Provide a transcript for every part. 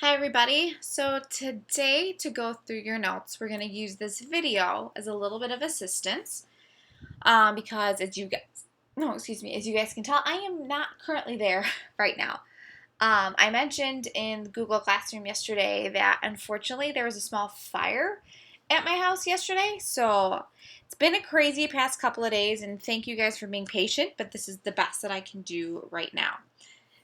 Hi everybody. So today to go through your notes, we're going to use this video as a little bit of assistance because as you guys can tell, I am not currently there right now. I mentioned in Google Classroom yesterday that unfortunately there was a small fire at my house yesterday. So it's been a crazy past couple of days and thank you guys for being patient, but this is the best that I can do right now.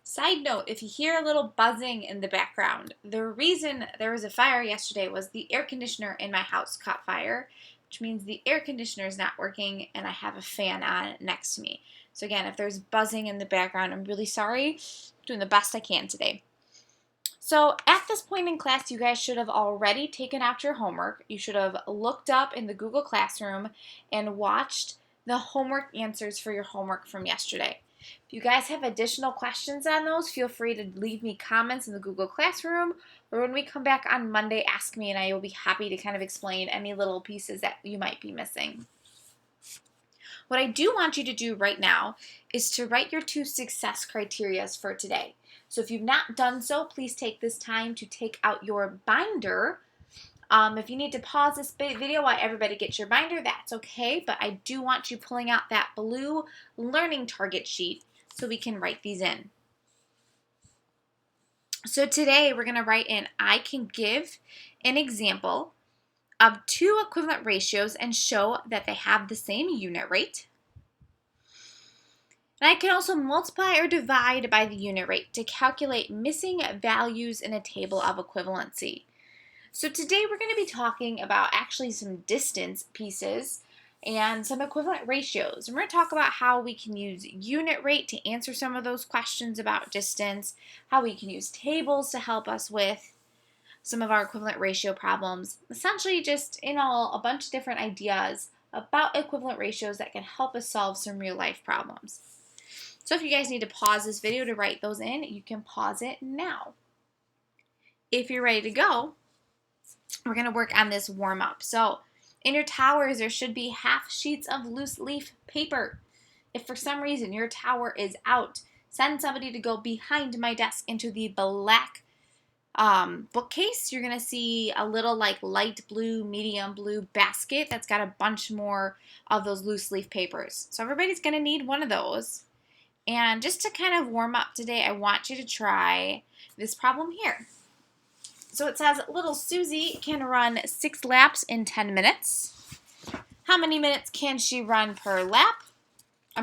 Side note, if you hear a little buzzing in the background, the reason there was a fire yesterday was the air conditioner in my house caught fire, which means the air conditioner is not working and I have a fan on next to me. So again, if there's buzzing in the background, I'm really sorry. I'm doing the best I can today. So at this point in class, you guys should have already taken out your homework. You should have looked up in the Google Classroom and watched the homework answers for your homework from yesterday. If you guys have additional questions on those, feel free to leave me comments in the Google Classroom, or when we come back on Monday, ask me and I will be happy to kind of explain any little pieces that you might be missing. What I do want you to do right now is to write your 2 success criteria for today. So if you've not done so, please take this time to take out your binder. If you need to pause this video while everybody gets your binder, that's okay, but I do want you pulling out that blue learning target sheet so we can write these in. So today we're going to write in, I can give an example of 2 equivalent ratios and show that they have the same unit rate. And I can also multiply or divide by the unit rate to calculate missing values in a table of equivalency. So today we're going to be talking about actually some distance pieces and some equivalent ratios. And we're going to talk about how we can use unit rate to answer some of those questions about distance, how we can use tables to help us with some of our equivalent ratio problems. Essentially just in all, a bunch of different ideas about equivalent ratios that can help us solve some real life problems. So if you guys need to pause this video to write those in, you can pause it now. If you're ready to go, we're going to work on this warm up. So in your towers, there should be half sheets of loose leaf paper. If for some reason your tower is out, send somebody to go behind my desk into the black bookcase. You're going to see a little like light blue, medium blue basket that's got a bunch more of those loose leaf papers. So everybody's going to need one of those. And just to kind of warm up today, I want you to try this problem here. So it says, little Susie can run 6 laps in 10 minutes. How many minutes can she run per lap? How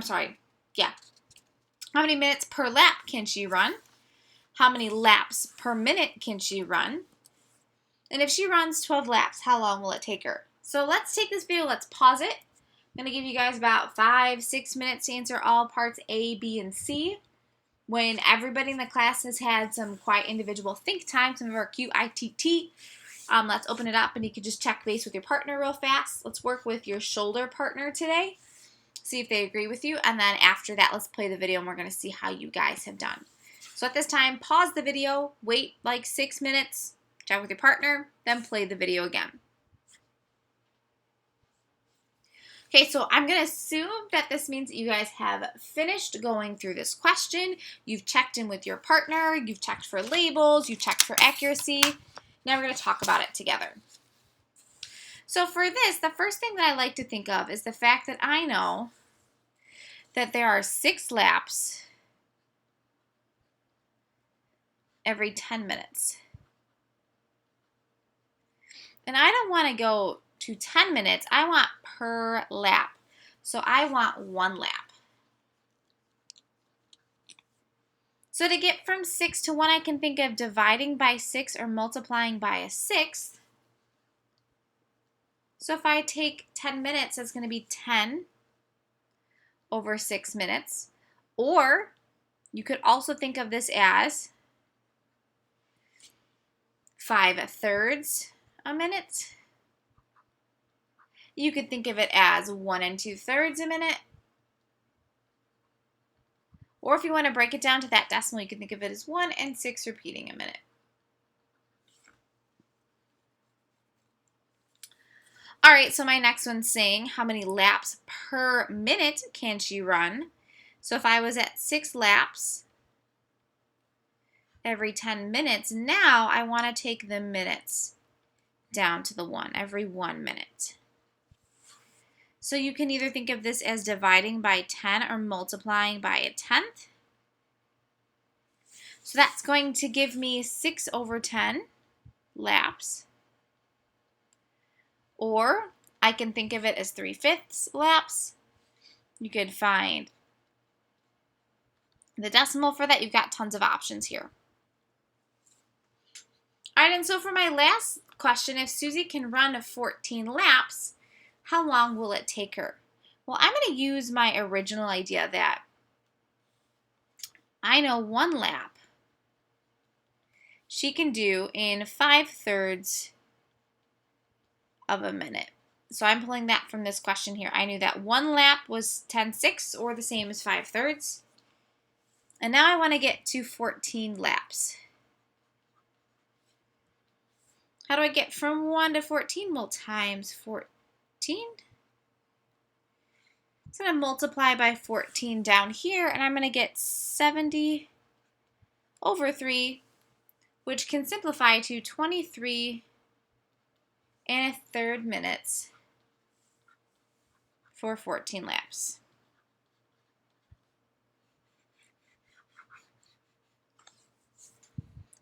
many minutes per lap can she run? How many laps per minute can she run? And if she runs 12 laps, how long will it take her? So let's take this video, let's pause it. I'm going to give you guys about 5-6 minutes to answer all parts A, B, and C. When everybody in the class has had some quiet individual think time, some of our cute ITT, let's open it up and you can just check base with your partner real fast. Let's work with your shoulder partner today, see if they agree with you, and then after that, let's play the video and we're going to see how you guys have done. So at this time, pause the video, wait like 6 minutes, check with your partner, then play the video again. Okay, so I'm going to assume that this means that you guys have finished going through this question. You've checked in with your partner. You've checked for labels. You've checked for accuracy. Now we're going to talk about it together. So for this, the first thing that I like to think of is the fact that I know that there are 6 laps every 10 minutes. And I don't want to go to 10 minutes, I want per lap. So I want 1 lap. So to get from 6 to 1, I can think of dividing by 6 or multiplying by a 6th. So if I take 10 minutes, that's going to be 10 over 6 minutes. Or you could also think of this as 5/3 a minute. You could think of it as 1 2/3 a minute. Or if you want to break it down to that decimal, you can think of it as 1 6 repeating a minute. All right, so my next one's saying how many laps per minute can she run? So if I was at 6 laps, every 10 minutes. Now I want to take the minutes down to the 1, every 1 minute. So you can either think of this as dividing by 10 or multiplying by a tenth. So that's going to give me 6/10 laps. Or I can think of it as 3/5 laps. You could find the decimal for that. You've got tons of options here. All right, and so for my last question, if Susie can run 14 laps, how long will it take her? Well, I'm going to use my original idea that I know 1 lap she can do in 5/3 of a minute. So I'm pulling that from this question here. I knew that 1 lap was 10/6 or the same as 5/3. And now I want to get to 14 laps. How do I get from 1 to 14? Well, times 14. So I'm going to multiply by 14 down here, and I'm going to get 70/3, which can simplify to 23 1/3 minutes for 14 laps.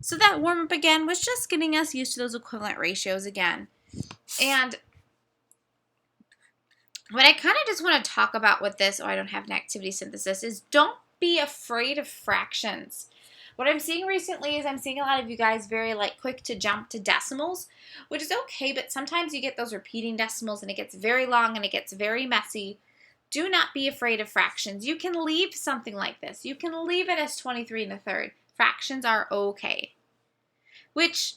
So that warm-up again was just getting us used to those equivalent ratios again. And what I kind of just want to talk about with this, I don't have an activity synthesis, is don't be afraid of fractions. What I'm seeing recently is I'm seeing a lot of you guys very quick to jump to decimals, which is okay, but sometimes you get those repeating decimals and it gets very long and it gets very messy. Do not be afraid of fractions. You can leave something like this. You can leave it as 23 1/3. Fractions are okay. Which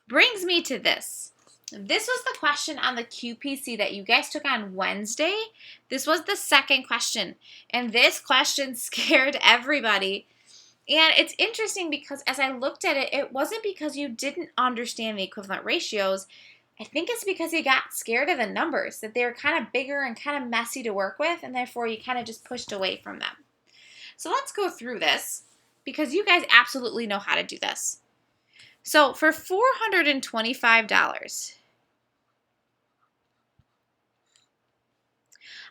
brings me to this. This was the question on the QPC that you guys took on Wednesday. This was the second question, and this question scared everybody. And it's interesting because as I looked at it, it wasn't because you didn't understand the equivalent ratios. I think it's because you got scared of the numbers, that they were kind of bigger and kind of messy to work with, and therefore you kind of just pushed away from them. So let's go through this because you guys absolutely know how to do this. So for $425,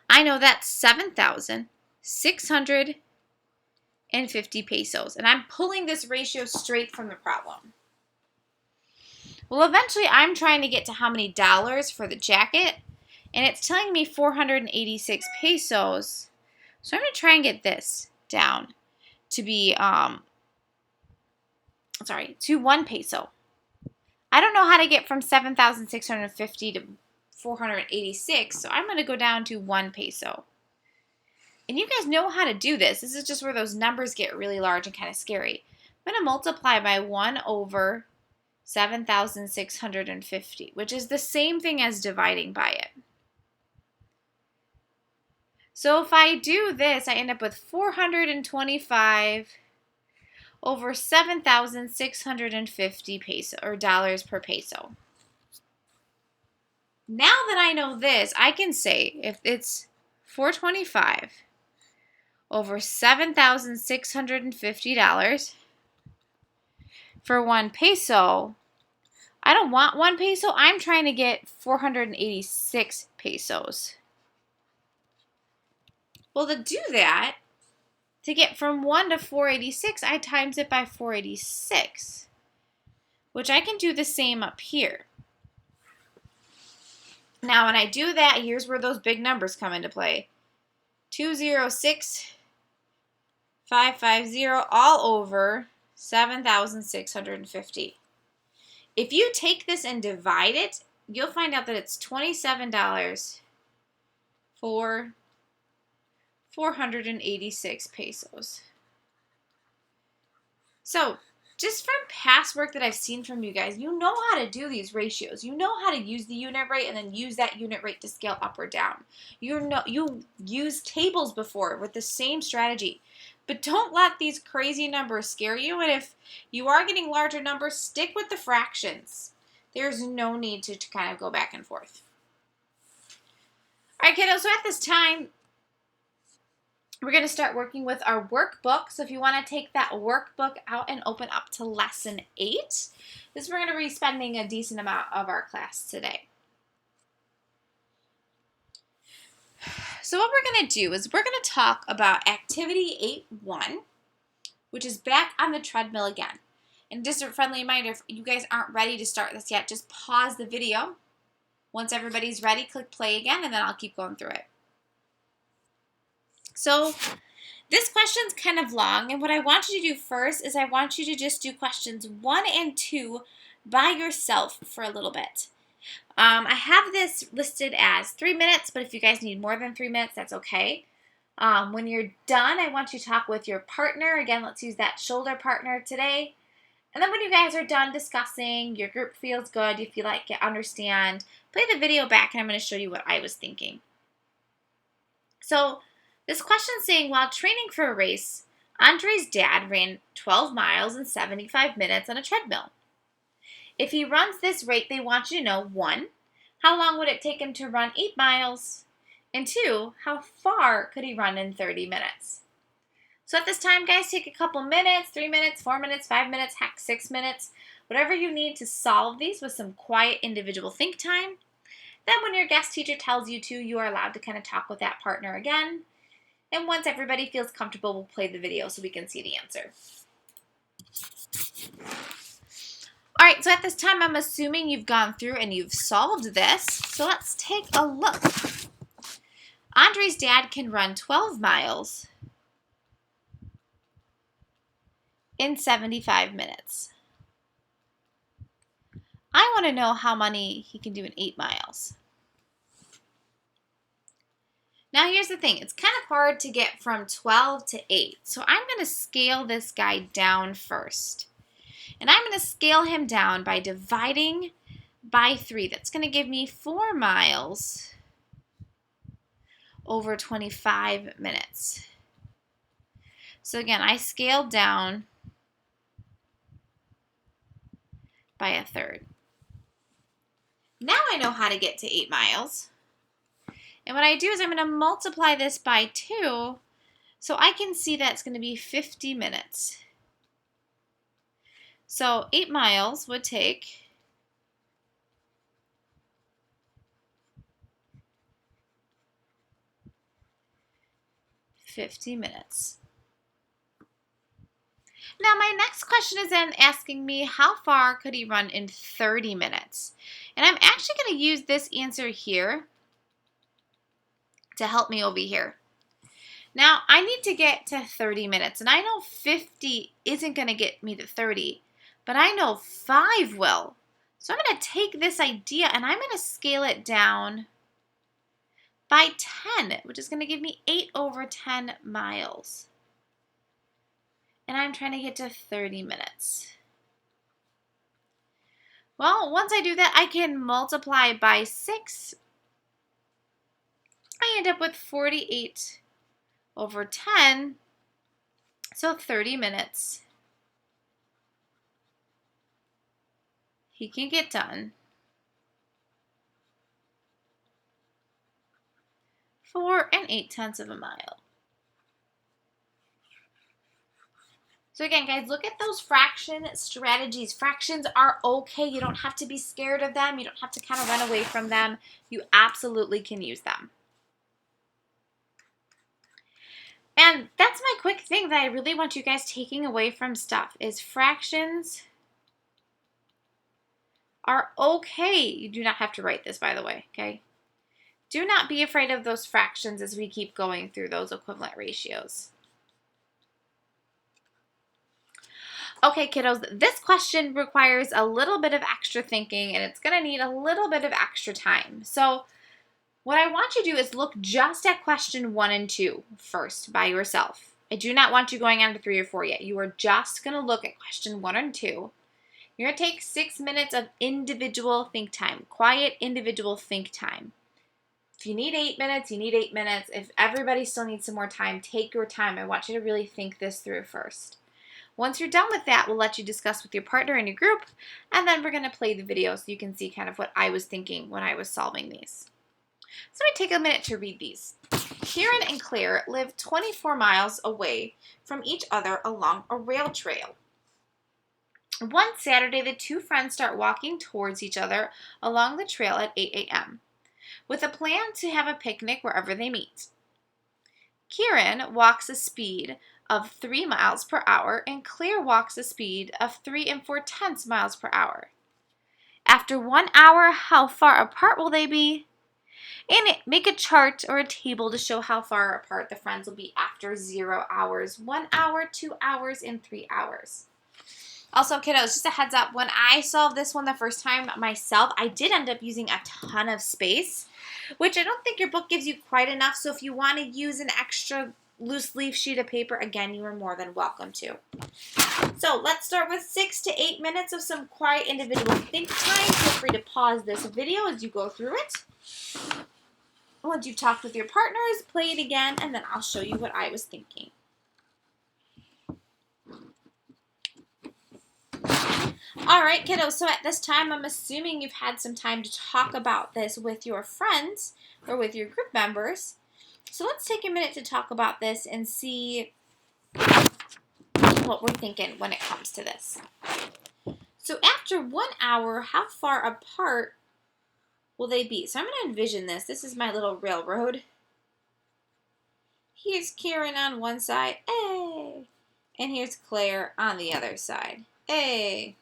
I know that's 7,650 pesos. And I'm pulling this ratio straight from the problem. Well, eventually I'm trying to get to how many dollars for the jacket. And it's telling me 486 pesos. So I'm going to try and get this down to be, to 1 peso. I don't know how to get from 7,650 to 486, so I'm going to go down to 1 peso. And you guys know how to do this. This is just where those numbers get really large and kind of scary. I'm going to multiply by 1/7,650, which is the same thing as dividing by it. So if I do this, I end up with 425/7,650 peso or dollars per peso. Now that I know this, I can say if it's 425/7,650 for 1 peso, I don't want 1 peso. I'm trying to get 486 pesos. Well, to do that, to get from 1 to 486, I times it by 486, which I can do the same up here. Now, when I do that, here's where those big numbers come into play. 206,550 all over 7,650. If you take this and divide it, you'll find out that it's $27 for 486 pesos. So, just from past work that I've seen from you guys, you know how to do these ratios. You know how to use the unit rate and then use that unit rate to scale up or down. You used tables before with the same strategy. But don't let these crazy numbers scare you. And if you are getting larger numbers, stick with the fractions. There's no need to kind of go back and forth. All right, kiddos, so at this time, we're going to start working with our workbook. So if you want to take that workbook out and open up to lesson 8, this we're going to be spending a decent amount of our class today. So what we're going to do is we're going to talk about activity 8.1, which is back on the treadmill again. And just a friendly reminder, if you guys aren't ready to start this yet, just pause the video. Once everybody's ready, click play again, and then I'll keep going through it. So this question's kind of long, and what I want you to do first is I want you to just do questions 1 and 2 by yourself for a little bit. I have this listed as 3 minutes, but if you guys need more than 3 minutes, that's okay. When you're done, I want you to talk with your partner. Again, let's use that shoulder partner today. And then when you guys are done discussing, your group feels good, you feel like you understand, play the video back and I'm going to show you what I was thinking. So this question is saying, while training for a race, Andre's dad ran 12 miles in 75 minutes on a treadmill. If he runs this rate, they want you to know, 1, how long would it take him to run 8 miles? And 2, how far could he run in 30 minutes? So at this time, guys, take a couple minutes, 3 minutes, 4 minutes, 5 minutes, heck, 6 minutes, whatever you need to solve these with some quiet individual think time. Then when your guest teacher tells you to, you are allowed to kind of talk with that partner again. And once everybody feels comfortable, we'll play the video so we can see the answer. All right, so at this time, I'm assuming you've gone through and you've solved this. So let's take a look. Andre's dad can run 12 miles in 75 minutes. I want to know how many he can do in 8 miles. Now here's the thing, it's kind of hard to get from 12 to 8. So I'm going to scale this guy down first. And I'm going to scale him down by dividing by 3. That's going to give me 4 miles over 25 minutes. So again, I scaled down by 1/3. Now I know how to get to 8 miles. And what I do is I'm going to multiply this by 2 so I can see that's going to be 50 minutes. So 8 miles would take 50 minutes. Now my next question is then asking me how far could he run in 30 minutes? And I'm actually going to use this answer here to help me over here. Now I need to get to 30 minutes and I know 50 isn't going to get me to 30, but I know 5 will. So I'm going to take this idea and I'm going to scale it down by 10, which is going to give me 8 over 10 miles. And I'm trying to get to 30 minutes. Well, once I do that, I can multiply by 6. I end up with 48 over 10, so 30 minutes. He can get done. 4 8/10 of a mile. So again, guys, look at those fraction strategies. Fractions are okay. You don't have to be scared of them. You don't have to kind of run away from them. You absolutely can use them. And that's my quick thing that I really want you guys taking away from stuff is fractions are okay. You do not have to write this, by the way, okay? Do not be afraid of those fractions as we keep going through those equivalent ratios. Okay, kiddos, this question requires a little bit of extra thinking and it's going to need a little bit of extra time. So what I want you to do is look just at question 1 and 2 first by yourself. I do not want you going on to 3 or 4 yet. You are just going to look at question 1 and 2. You're going to take 6 minutes of individual think time, quiet individual think time. If you need 8 minutes, you need 8 minutes. If everybody still needs some more time, take your time. I want you to really think this through first. Once you're done with that, we'll let you discuss with your partner and your group, and then we're going to play the video so you can see kind of what I was thinking when I was solving these. So let me take a minute to read these. Kieran and Claire live 24 miles away from each other along a rail trail. One Saturday, the two friends start walking towards each other along the trail at 8 a.m. with a plan to have a picnic wherever they meet. Kieran walks a speed of 3 miles per hour and Claire walks a speed of 3 4/10 miles per hour. After 1 hour, how far apart will they be? And make a chart or a table to show how far apart the friends will be after 0 hours, 1 hour, 2 hours, and 3 hours. Also, kiddos, just a heads up, when I solved this one the first time myself, I did end up using a ton of space, which I don't think your book gives you quite enough, so if you want to use an extra loose leaf sheet of paper, again, you are more than welcome to. So let's start with 6 to 8 minutes of some quiet individual think time. Feel free to pause this video as you go through it. Once you've talked with your partners, play it again, and then I'll show you what I was thinking. All right, kiddos, so at this time, I'm assuming you've had some time to talk about this with your friends or with your group members. So let's take a minute to talk about this and see what we're thinking when it comes to this. So after 1 hour, how far apart will they be? So I'm going to envision this. This is my little railroad. Here's Kieran on one side, hey, and here's Claire on the other side, hey.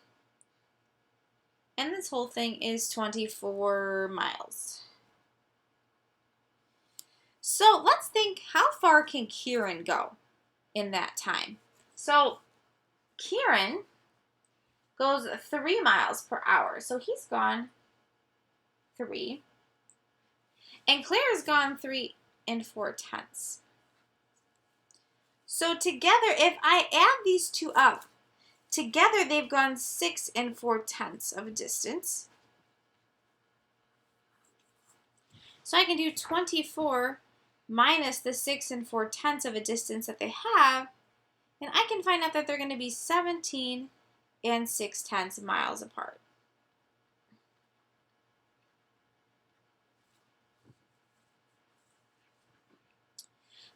And this whole thing is 24 miles. So let's think, how far can Kieran go in that time? So Kieran goes 3 miles per hour. So he's gone 3. And Claire's gone 3 4/10. So together, if I add these two up, together they've gone 6 4/10 of a distance. So I can do 24 minus the 6 4/10 of a distance that they have, and I can find out that they're going to be 17 6/10 miles apart.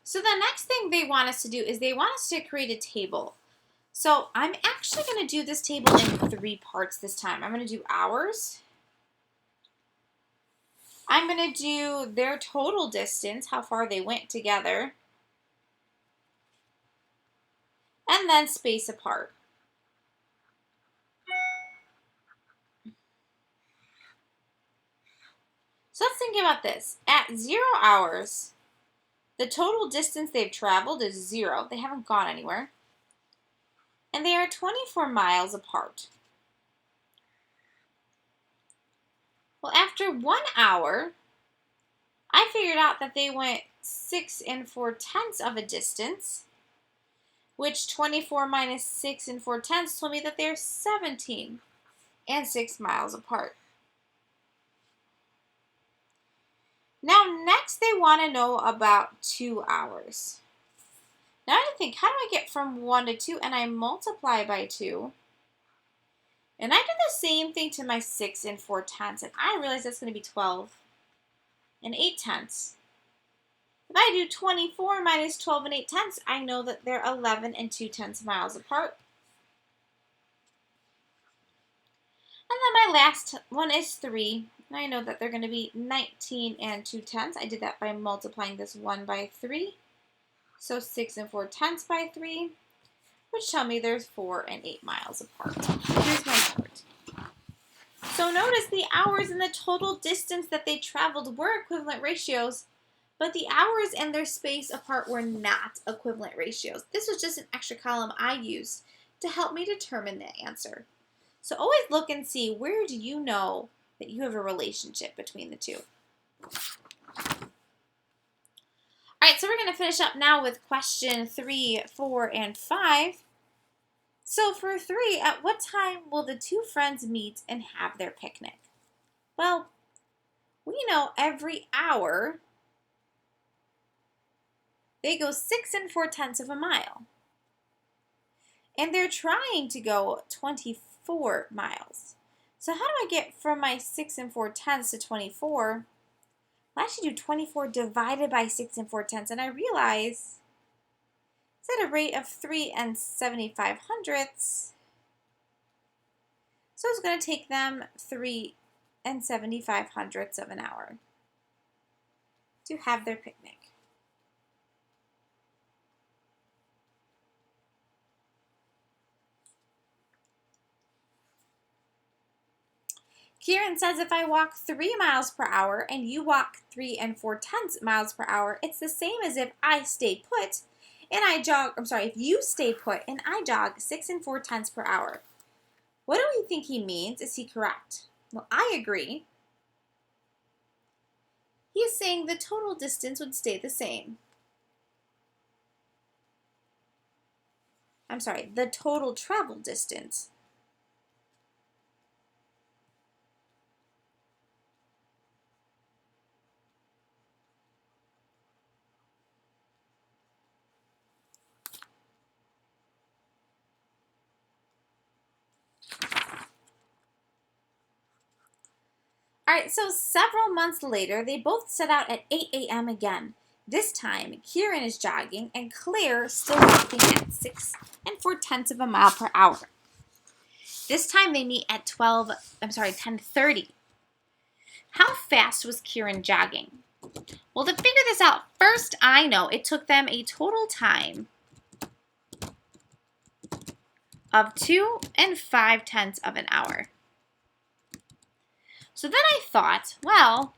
So the next thing they want us to do is they want us to create a table. So I'm actually going to do this table in 3 parts this time. I'm going to do hours. I'm going to do their total distance, how far they went together. And then space apart. So let's think about this. At 0 hours, the total distance they've traveled is 0. They haven't gone anywhere. And they are 24 miles apart. Well, after 1 hour, I figured out that they went 6 4/10 of a distance, which 24 minus 6 4/10 told me that they're 17 6 miles apart. Now, next they want to know about 2 hours. Now I have to think, how do I get from 1 to 2? And I multiply by 2. And I do the same thing to my 6 4/10. And I realize that's going to be 12 8/10. If I do 24 minus 12 8/10, I know that they're 11 2/10 miles apart. And then my last one is 3. And I know that they're going to be 19 2/10. I did that by multiplying this 1 by 3. So 6 4/10 by 3, which tell me there's 4 8 miles apart. Here's my chart. So notice the hours and the total distance that they traveled were equivalent ratios, but the hours and their space apart were not equivalent ratios. This was just an extra column I used to help me determine the answer. So always look and see, where do you know that you have a relationship between the two? All right, so we're going to finish up now with question 3, 4, and 5. So for 3, at what time will the two friends meet and have their picnic? Well, we know every hour they go 6 4/10 of a mile. And they're trying to go 24 miles. So how do I get from my 6 4/10 to 24? well, I should do 24 divided by 6 and 4/10, and I realize it's at a rate of 3 7/75, so it's going to take them 3 7/75 of an hour to have their picnic. Kieran says if I walk 3 miles per hour and you walk 3 4/10 miles per hour, it's the same as if I stay put and I jog, if you stay put and I jog 6 4/10 per hour. What do we think he means? Is he correct? Well, I agree. He is saying the total distance would stay the same. The total travel distance. All right, so several months later, they both set out at 8 a.m. again. This time, Kieran is jogging and Claire still walking at 6 4/10 of a mile per hour. This time they meet at 10:30. How fast was Kieran jogging? Well, to figure this out, first I know it took them a total time of 2 5/10 of an hour. So then I thought, well,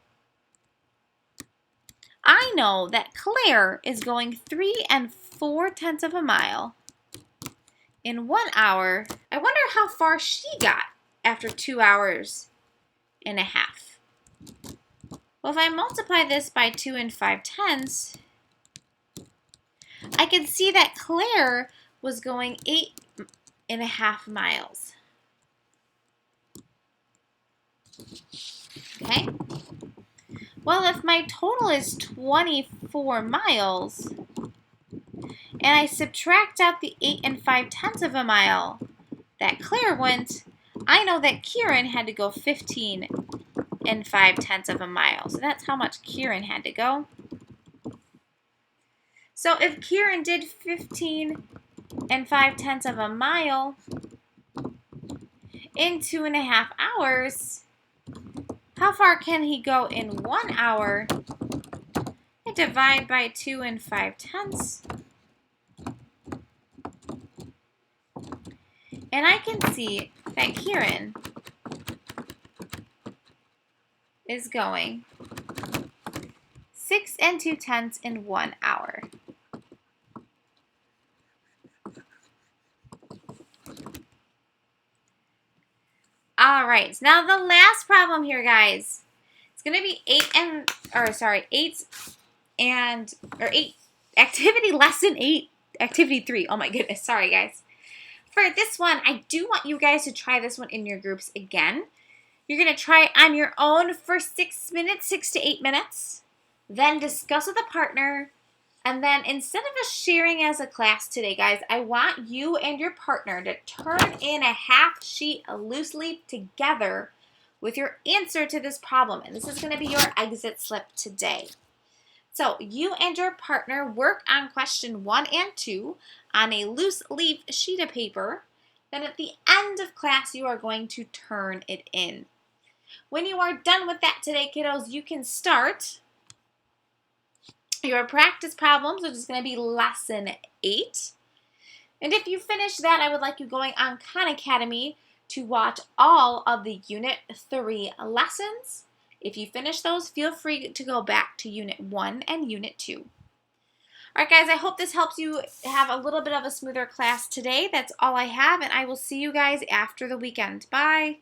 I know that Claire is going 3 4/10 of a mile in 1 hour. I wonder how far she got after 2 hours and a half. Well, if I multiply this by 2 5/10, I can see that Claire was going 8 1/2 miles. Okay? Well, if my total is 24 miles, and I subtract out the 8 5/10 of a mile that Claire went, I know that Kieran had to go 15 5/10 of a mile. So that's how much Kieran had to go. So if Kieran did 15 5/10 of a mile in 2.5 hours, how far can he go in 1 hour? I divide by 2 5/10. And I can see that Kieran is going 6 2/10 in 1 hour. All right, now the last problem here, guys. It's going to be 8 activity lesson 8, activity 3. Oh my goodness, sorry guys. For this one, I do want you guys to try this one in your groups again. You're going to try it on your own for 6 to 8 minutes, then discuss with a partner, and then instead of us sharing as a class today, guys, I want you and your partner to turn in a half sheet loosely together with your answer to this problem. And this is going to be your exit slip today. So you and your partner work on question 1 and 2 on a loose leaf sheet of paper. Then at the end of class, you are going to turn it in. When you are done with that today, kiddos, you can start your practice problems, which is going to be lesson 8. And if you finish that, I would like you going on Khan Academy to watch all of the Unit 3 lessons. If you finish those, feel free to go back to Unit 1 and Unit 2. All right, guys, I hope this helps you have a little bit of a smoother class today. That's all I have, and I will see you guys after the weekend. Bye.